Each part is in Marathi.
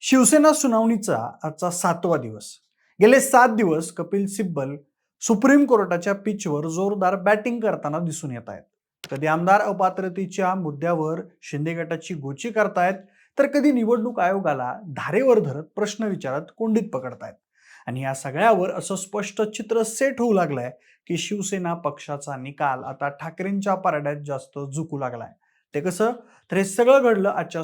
शिवसेना सुनावणीचा आजचा 7वा दिवस. गेले 7 दिवस कपिल सिब्बल सुप्रीम कोर्टाच्या पिचवर जोरदार बॅटिंग करताना दिसून येत आहेत. कधी आमदार अपात्रतेच्या मुद्द्यावर शिंदे गटाची गोची करतायत, तर कधी निवडणूक आयोगाला धारेवर धरत प्रश्न विचारत कोंडीत पकडतायत. आणि या सगळ्यावर असं स्पष्ट चित्र सेट होऊ लागलंय की शिवसेना पक्षाचा निकाल आता ठाकरेंच्या पारड्यात जास्त झुकू लागलाय. ते कसं? तर हे सगळं घडलं आजच्या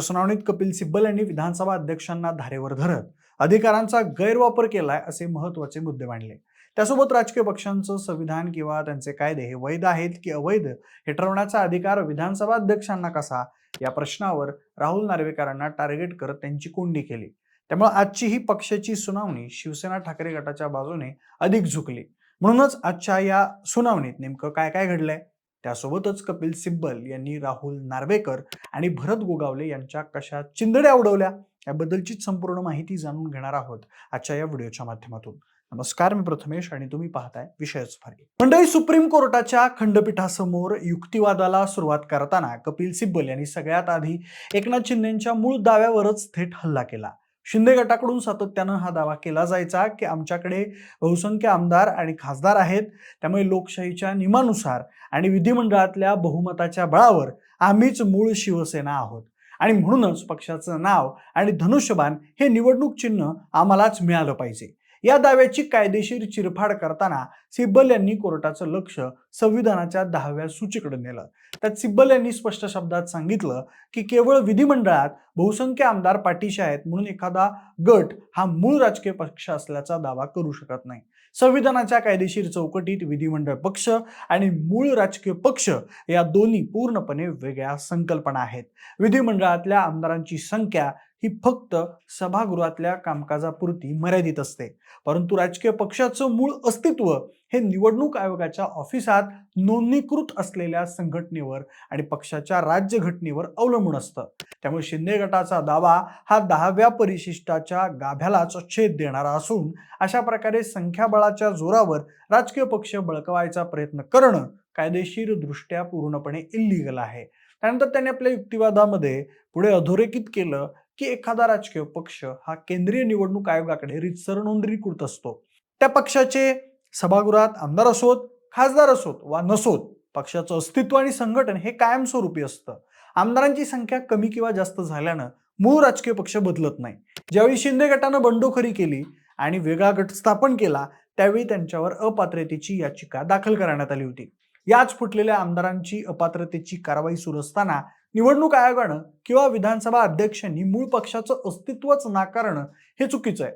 सुनावणीत कपिल सिब्बल यांनी विधानसभा अध्यक्षांना धारेवर धरत अधिकारांचा गैरवापर केलाय असे महत्त्वाचे मुद्दे मांडले. त्यासोबत राजकीय पक्षांचं संविधान किंवा त्यांचे कायदे हे वैध आहेत की अवैध हे ठरवण्याचा अधिकार विधानसभा अध्यक्षांना कसा, या प्रश्नावर राहुल नार्वेकरांना टार्गेट करत त्यांची कोंडी केली. त्यामुळे आजची ही पक्षाची सुनावणी शिवसेना ठाकरे गटाच्या बाजूने अधिक झुकली. म्हणूनच आजच्या या सुनावणीत नेमकं काय काय घडलंय, त्यासोबतच कपिल सिब्बल यांनी राहुल नार्वेकर आणि भरत गोगावले यांच्या कशा चिंधड्या उडवल्या याबद्दलची संपूर्ण माहिती जाणून घेणार आहोत आजच्या या व्हिडिओच्या माध्यमातून. नमस्कार, मी प्रथमेश आणि तुम्ही पाहताय विषयच भारी. मंडळी, सुप्रीम कोर्टाच्या खंडपीठासमोर युक्तिवादाला सुरुवात करताना कपिल सिब्बल यांनी सगळ्यात आधी एकनाथ शिंदेच्या मूळ दाव्यावरच थेट हल्ला केला. शिंदे गटाकडून सातत्यानं हा दावा केला जायचा की आमच्याकडे बहुसंख्य आमदार आणि खासदार आहेत, त्यामुळे लोकशाहीच्या नियमानुसार आणि विधिमंडळातल्या बहुमताच्या बळावर आम्हीच मूळ शिवसेना आहोत आणि म्हणूनच पक्षाचं नाव आणि धनुष्यबाण हे निवडणूक चिन्ह आम्हालाच मिळालं पाहिजे. या दाव्याची कायदेशीर चिरफाड करताना सिब्बल यांनी कोर्टाचं लक्ष संविधानाच्या 10व्या सूचीकडे नेलं. त्यात सिब्बल यांनी स्पष्ट शब्दात सांगितलं की केवळ विधिमंडळात बहुसंख्य आमदार पाठीशी आहेत म्हणून एखादा गट हा मूळ राजकीय पक्ष असल्याचा दावा करू शकत नाही. संविधानाच्या कायदेशीर चौकटीत विधिमंडळ पक्ष आणि मूळ राजकीय पक्ष या दोन्ही पूर्णपणे वेगळ्या संकल्पना आहेत. विधिमंडळातल्या आमदारांची संख्या ही फक्त सभागृहातल्या कामकाजापुरती मर्यादित असते, परंतु राजकीय पक्षाचं मूळ अस्तित्व हे निवडणूक आयोगाच्या ऑफिसात नोंदणीकृत असलेल्या संघटनेवर आणि पक्षाच्या राज्यघटनेवर अवलंबून असतं. त्यामुळे शिंदे गटाचा दावा हा 10व्या परिशिष्टाच्या गाभ्यालाच छेद देणारा असून अशा प्रकारे संख्याबळाच्या जोरावर राजकीय पक्ष बळकवायचा प्रयत्न करणं कायदेशीर दृष्ट्या पूर्णपणे इल्लीगल आहे. त्यानंतर त्यांनी आपल्या युक्तिवादामध्ये पुढे अधोरेखित केलं की एखादा राजकीय पक्ष हा केंद्रीय निवडणूक आयोगाकडे रितसर नोंदणीकृत असतो. त्या पक्षाचे सभागृहात आमदार असोत, खासदार असोत वा नसोत, पक्षाचं अस्तित्व आणि संघटन हे कायमस्वरूपी असतं. आमदारांची संख्या कमी किंवा जास्त झाल्यानं मूळ राजकीय पक्ष बदलत नाही. ज्यावेळी शिंदे गटानं बंडखोरी केली आणि वेगळा गट स्थापन केला त्यावेळी त्यांच्यावर अपात्रतेची याचिका दाखल करण्यात आली होती. याच फुटलेल्या आमदारांची अपात्रतेची कारवाई सुरू असताना निवडणूक आयोगानं किंवा विधानसभा अध्यक्षांनी मूळ पक्षाचं अस्तित्वच नाकारणं हे चुकीचं आहे.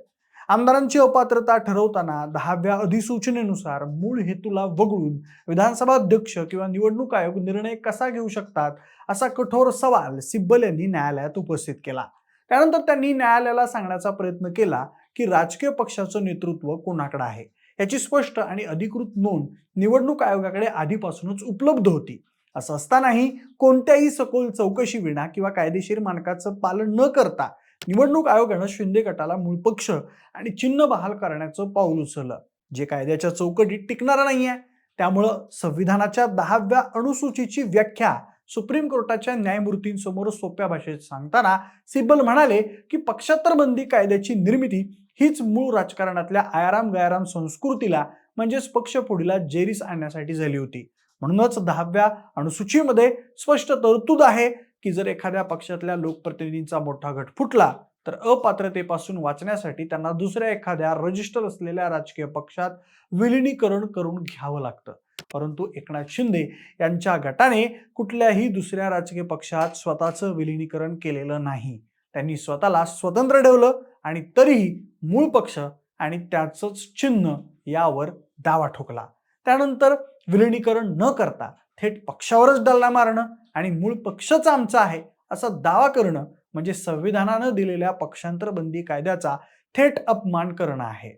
आमदारांची अपात्रता ठरवताना 10व्या अधिसूचनेनुसार मूळ हेतूला वगळून विधानसभा अध्यक्ष किंवा निवडणूक आयोग निर्णय कसा घेऊ शकतात, असा कठोर सवाल सिब्बल यांनी न्यायालयात उपस्थित केला. त्यानंतर त्यांनी न्यायालयाला सांगण्याचा प्रयत्न केला की राजकीय पक्षाचं नेतृत्व कोणाकडे आहे याची स्पष्ट आणि अधिकृत नोंद निवडणूक आयोगाकडे आधीपासूनच उपलब्ध होती. असं असतानाही कोणत्याही सखोल चौकशी विना किंवा कायदेशीर मानकाचं पालन न करता निवडणूक आयोगानं शिंदे गटाला मूळ पक्ष आणि चिन्ह बहाल करण्याचं पाऊल उचललं, जे कायद्याच्या चौकटीत टिकणारं नाहीये. त्यामुळं संविधानाच्या 10व्या अनुसूचीची व्याख्या सुप्रीम कोर्टाच्या न्यायमूर्तींसमोर सोप्या भाषेत सांगताना सिब्बल म्हणाले की पक्षांतरबंदी कायद्याची निर्मिती हीच मूळ राजकारणातल्या आयाराम गयाराम संस्कृतीला म्हणजेच पक्षफोडीला जेरीस आणण्यासाठी झाली होती. म्हणूनच 10व्या अनुसूचीमध्ये स्पष्ट तरतूद आहे की जर एखाद्या पक्षातल्या लोकप्रतिनिधींचा मोठा गट फुटला तर अपात्रतेपासून वाचण्यासाठी त्यांना दुसऱ्या एखाद्या रजिस्टर असलेल्या राजकीय पक्षात विलिनीकरण करून घ्यावं लागतं. परंतु एकनाथ शिंदे यांच्या गटाने कुठल्याही दुसऱ्या राजकीय पक्षात स्वतःचं विलिनीकरण केलेलं नाही. त्यांनी स्वतःला स्वतंत्र ठेवलं आणि तरीही मूळ पक्ष आणि त्याचंच चिन्ह यावर दावा ठोकला. त्यानंतर विलिनीकरण न करता थेट पक्षावरच डल्ला मारणं आणि मूळ पक्षच आमचा आहे असा दावा करणं म्हणजे संविधानानं दिलेल्या पक्षांतरबंदी कायद्याचा थेट अपमान करणं आहे,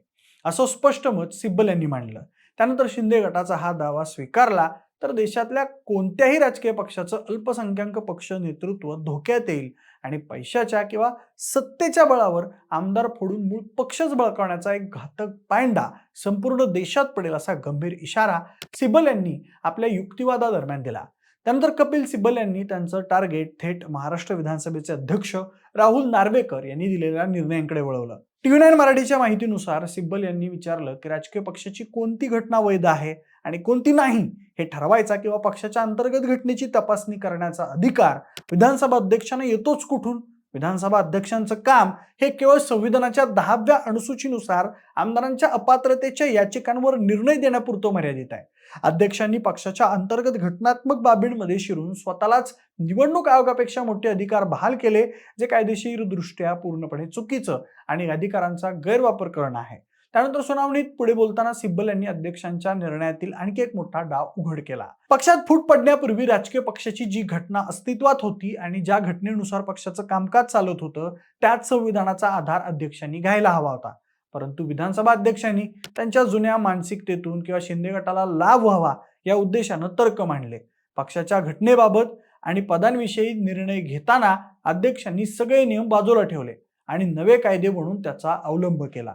असं स्पष्ट मत सिब्बल यांनी मांडलं. त्यानंतर शिंदे गटाचा हा दावा स्वीकारला तर देशातल्या कोणत्याही राजकीय पक्षाचं अल्पसंख्याक पक्ष नेतृत्व धोक्यात येईल आणि पैशाच्या किंवा सत्तेच्या बळावर आमदार फोडून मूळ पक्षच बळकावण्याचा एक घातक पायंडा संपूर्ण देशात पडेल असा गंभीर इशारा सिब्बल यांनी आपल्या युक्तिवादादरम्यान दिला. त्यानंतर कपिल सिब्बल यांनी त्यांचं टार्गेट थेट महाराष्ट्र विधानसभेचे अध्यक्ष राहुल नार्वेकर यांनी दिलेल्या निर्णयांकडे वळवलं. TV9 मराठीच्या माहितीनुसार सिब्बल यांनी विचारलं की राजकीय पक्षाची कोणती घटना वैध आहे आणि कोणती नाही हे ठरवायचा किंवा पक्षाच्या अंतर्गत घटनेची तपासणी करण्याचा अधिकार विधानसभा अध्यक्षांना येतोच कुठून? विधानसभा अध्यक्षांचं काम हे केवळ संविधानाच्या 10व्या अनुसूचीनुसार आमदारांच्या अपात्रतेच्या याचिकांवर निर्णय देण्यापुरतं मर्यादित आहे. अध्यक्षांनी पक्षाच्या अंतर्गत घटनात्मक बाबींमध्ये शिरून स्वतःलाच निवडणूक आयोगापेक्षा मोठे अधिकार बहाल केले, जे कायदेशीरदृष्ट्या पूर्णपणे चुकीचं आणि अधिकारांचा गैरवापर करणं आहे. त्यानंतर सुनावणीत पुढे बोलताना सिब्बल यांनी अध्यक्षांच्या निर्णयातील आणखी एक मोठा डाव उघड केला. पक्षात फूट पडण्यापूर्वी राजकीय पक्षाची जी घटना अस्तित्वात होती आणि ज्या घटनेनुसार पक्षाचं कामकाज चालत होतं त्याच संविधानाचा आधार अध्यक्षांनी घ्यायला हवा होता. परंतु विधानसभा अध्यक्षांनी त्यांच्या जुन्या मानसिकतेतून किंवा शिंदे गटाला लाभ व्हावा या उद्देशानं तर्क मांडले. पक्षाच्या घटनेबाबत आणि पदांविषयी निर्णय घेताना अध्यक्षांनी सगळे नियम बाजूला ठेवले आणि नवे कायदे म्हणून त्याचा अवलंब केला.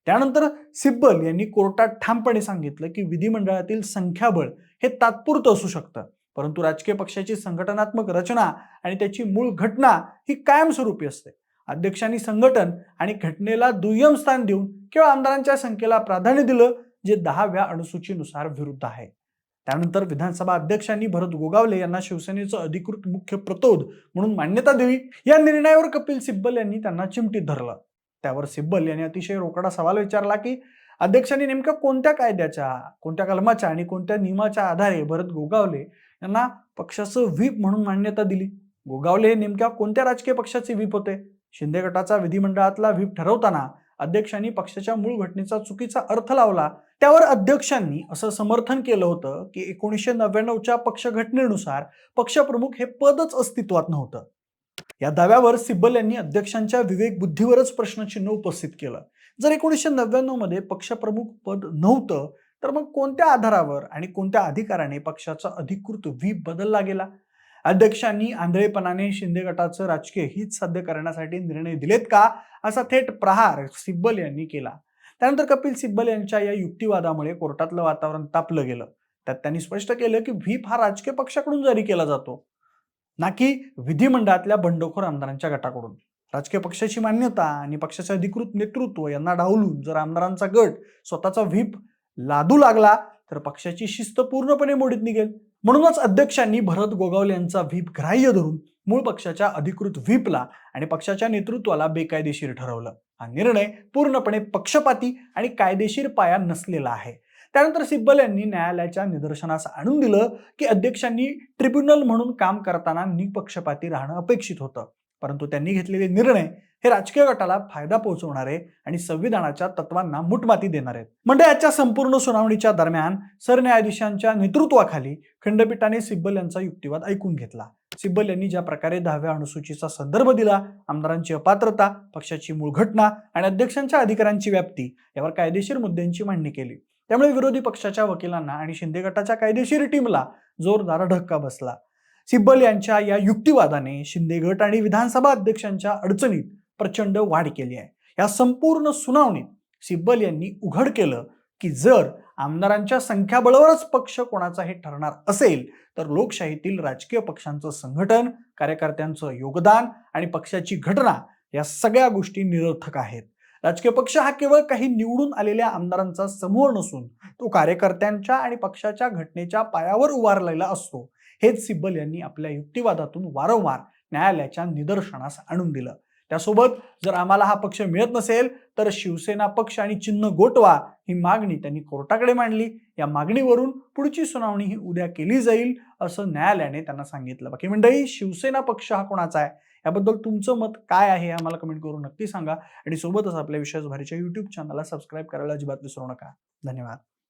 त्यानंतर सिब्बल यांनी कोर्टात ठामपणे सांगितलं की विधिमंडळातील संख्याबळ हे तात्पुरतं असू शकतं, परंतु राजकीय पक्षाची संघटनात्मक रचना आणि त्याची मूळ घटना ही कायमस्वरूपी असते. अध्यक्षांनी संघटन आणि घटनेला दुय्यम स्थान देऊन केवळ आमदारांच्या संख्येला प्राधान्य दिलं, जे 10व्या अनुसूचीनुसार विरुद्ध आहे. त्यानंतर विधानसभा अध्यक्षांनी भरत गोगावले यांना शिवसेनेचं अधिकृत मुख्य प्रतोद म्हणून मान्यता द्यावी. या निर्णयावर कपिल सिब्बल यांनी त्यांना चिमटीत धरलं. त्यावर सिब्बल यांनी अतिशय रोकडा सवाल विचारला की अध्यक्षांनी नेमक्या कोणत्या कायद्याच्या, कोणत्या कलमाच्या आणि कोणत्या नियमाच्या आधारे भरत गोगावले यांना पक्षाचं व्हीप म्हणून मान्यता दिली? गोगावले हे नेमक्या कोणत्या राजकीय पक्षाचे व्हीप होते? शिंदे गटाचा विधिमंडळातला व्हीप ठरवताना अध्यक्षांनी पक्षाच्या मूळ घटनेचा चुकीचा अर्थ लावला. त्यावर अध्यक्षांनी असं समर्थन केलं होतं की 1999च्या पक्ष घटनेनुसार पक्षप्रमुख हे पदच अस्तित्वात नव्हतं. या दाव्यावर सिब्बल यांनी अध्यक्षांच्या विवेक बुद्धीवरच प्रश्नचिन्ह उपस्थित केलं. जर 1999 मध्ये पक्षप्रमुख पद नव्हतं तर मग कोणत्या आधारावर आणि कोणत्या अधिकाराने पक्षाचा अधिकृत व्हीप बदलला गेला? अध्यक्षांनी आंधळेपणाने शिंदे गटाचं राजकीय हित साध्य करण्यासाठी निर्णय दिलेत का, असा थेट प्रहार सिब्बल यांनी केला. त्यानंतर कपिल सिब्बल यांच्या या युक्तिवादामुळे कोर्टातलं वातावरण तापलं गेलं. त्यात त्यांनी स्पष्ट केलं की व्हीप हा राजकीय पक्षाकडून जारी केला जातो, ना की विधिमंडळातल्या बंडखोर आमदारांच्या गटाकडून. राजकीय पक्षाची मान्यता आणि पक्षाचे अधिकृत नेतृत्व यांना डावलून जर आमदारांचा गट स्वतःचा व्हीप लादू लागला तर पक्षाची शिस्त पूर्णपणे मोडीत निघेल. म्हणूनच अध्यक्षांनी भरत गोगावले यांचा व्हीप ग्राह्य धरून मूळ पक्षाच्या अधिकृत व्हीपला आणि पक्षाच्या नेतृत्वाला बेकायदेशीर ठरवलं. हा निर्णय पूर्णपणे पक्षपाती आणि कायदेशीर पाया नसलेला आहे. त्यानंतर सिब्बल यांनी न्यायालयाच्या निदर्शनास आणून दिलं की अध्यक्षांनी ट्रिब्युनल म्हणून काम करताना निपक्षपाती राहणं अपेक्षित होतं, परंतु त्यांनी घेतलेले निर्णय हे राजकीय गटाला फायदा पोहोचवणारे आणि संविधानाच्या तत्वांना मुठमाती देणारे आहेत. म्हणजे आजच्या संपूर्ण सुनावणीच्या दरम्यान सरन्यायाधीशांच्या नेतृत्वाखाली खंडपीठाने सिब्बल यांचा युक्तिवाद ऐकून घेतला. सिब्बल यांनी ज्या प्रकारे 10व्या अनुसूचीचा संदर्भ दिला, आमदारांची अपात्रता, पक्षाची मूळ घटना आणि अध्यक्षांच्या अधिकारांची व्याप्ती यावर कायदेशीर मुद्द्यांची मांडणी केली. त्यामुळे विरोधी पक्षाच्या वकिलांना आणि शिंदे गटाच्या कायदेशीर टीमला जोरदार धक्का बसला. सिब्बल यांच्या या युक्तिवादाने शिंदे गट आणि विधानसभा अध्यक्षांच्या अडचणीत प्रचंड वाढ केली आहे. या संपूर्ण सुनावणीत सिब्बल यांनी उघड केलं की जर आमदारांच्या संख्याबळावरच पक्ष कोणाचा हे ठरणार असेल तर लोकशाहीतील राजकीय पक्षांचं संघटन, कार्यकर्त्यांचं योगदान आणि पक्षाची घटना या सगळ्या गोष्टी निरर्थक आहेत. राजकीय पक्ष हा केवळ काही निवडून आलेल्या आमदारांचा समूह नसून तो कार्यकर्त्यांच्या आणि पक्षाच्या घटनेच्या पायावर उभारलेला असतो. हेच सिब्बल यांनी आपल्या युक्तिवादातून वारंवार न्यायालयाच्या निदर्शनास आणून दिलं. त्यासोबत जर आम्हाला हा पक्ष मिळत नसेल तर शिवसेना पक्ष आणि चिन्ह गोठवा ही मागणी त्यांनी कोर्टाकडे मांडली. या मागणीवरून पुढची सुनावणी ही उद्या केली जाईल असं न्यायालयाने त्यांना सांगितलं. बाकी मंडळी, शिवसेना पक्ष हा कोणाचा आहे याबद्दल तुमचं मत काय आहे आम्हाला कमेंट करून नक्की सांगा आणि सोबतच आपल्या विश्वास भारीच्या YouTube चॅनलला सबस्क्राईब करायला अजिबात विसरू नका. धन्यवाद.